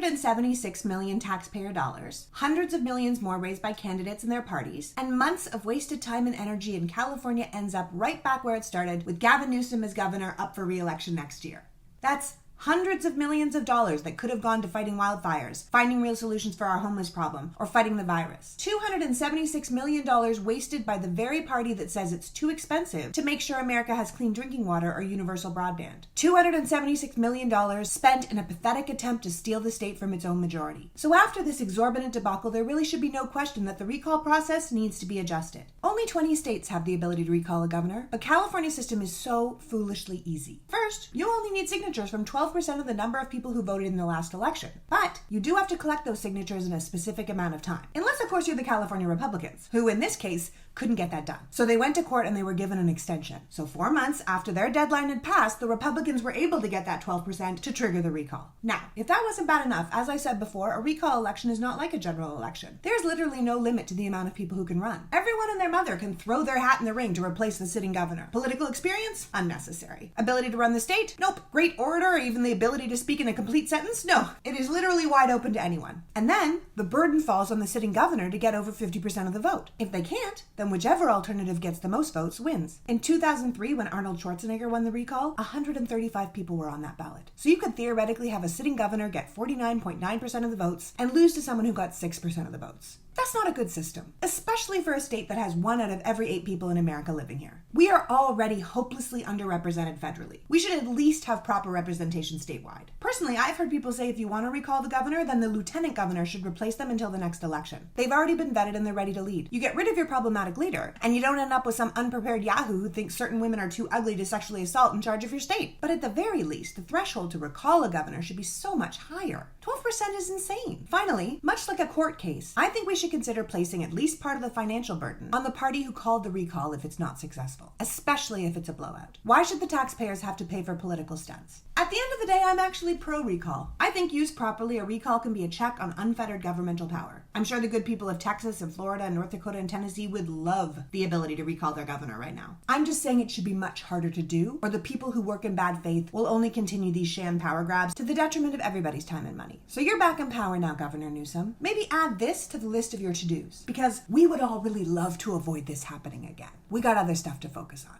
276 million taxpayer dollars, hundreds of millions more raised by candidates and their parties, and months of wasted time and energy, and California ends up right back where it started, with Gavin Newsom as governor up for re-election next year. That's hundreds of millions of dollars that could have gone to fighting wildfires, finding real solutions for our homeless problem, or fighting the virus. $276 million wasted by the very party that says it's too expensive to make sure America has clean drinking water or universal broadband. $276 million spent in a pathetic attempt to steal the state from its own majority. So after this exorbitant debacle, there really should be no question that the recall process needs to be adjusted. Only 20 states have the ability to recall a governor, but California's system is so foolishly easy. First, you only need signatures from 12% of the number of people who voted in the last election. But you do have to collect those signatures in a specific amount of time. Unless, of course, you're the California Republicans, who in this case couldn't get that done. So they went to court and they were given an extension. So 4 months after their deadline had passed, the Republicans were able to get that 12% to trigger the recall. Now, if that wasn't bad enough, as I said before, a recall election is not like a general election. There's literally no limit to the amount of people who can run. Everyone and their mother can throw their hat in the ring to replace the sitting governor. Political experience? Unnecessary. Ability to run the state? Nope. Great orator or even the ability to speak in a complete sentence? No. It is literally wide open to anyone. And then the burden falls on the sitting governor to get over 50% of the vote. If they can't, then whichever alternative gets the most votes wins. In 2003, when Arnold Schwarzenegger won the recall, 135 people were on that ballot. So you could theoretically have a sitting governor get 49.9% of the votes and lose to someone who got 6% of the votes. That's not a good system, especially for a state that has 1 out of every 8 people in America living here. We are already hopelessly underrepresented federally. We should at least have proper representation statewide. Personally, I've heard people say if you want to recall the governor, then the lieutenant governor should replace them until the next election. They've already been vetted and they're ready to lead. You get rid of your problematic leader, and you don't end up with some unprepared yahoo who thinks certain women are too ugly to sexually assault in charge of your state. But at the very least, the threshold to recall a governor should be so much higher. 12% is insane. Finally, much like a court case, I think we should consider placing at least part of the financial burden on the party who called the recall if it's not successful, especially if it's a blowout. Why should the taxpayers have to pay for political stunts? At the end of the day, I'm actually pro-recall. I think used properly, a recall can be a check on unfettered governmental power. I'm sure the good people of Texas and Florida and North Dakota and Tennessee would love the ability to recall their governor right now. I'm just saying it should be much harder to do, or the people who work in bad faith will only continue these sham power grabs to the detriment of everybody's time and money. So you're back in power now, Governor Newsom. Maybe add this to the list of your to-dos, because we would all really love to avoid this happening again. We got other stuff to focus on.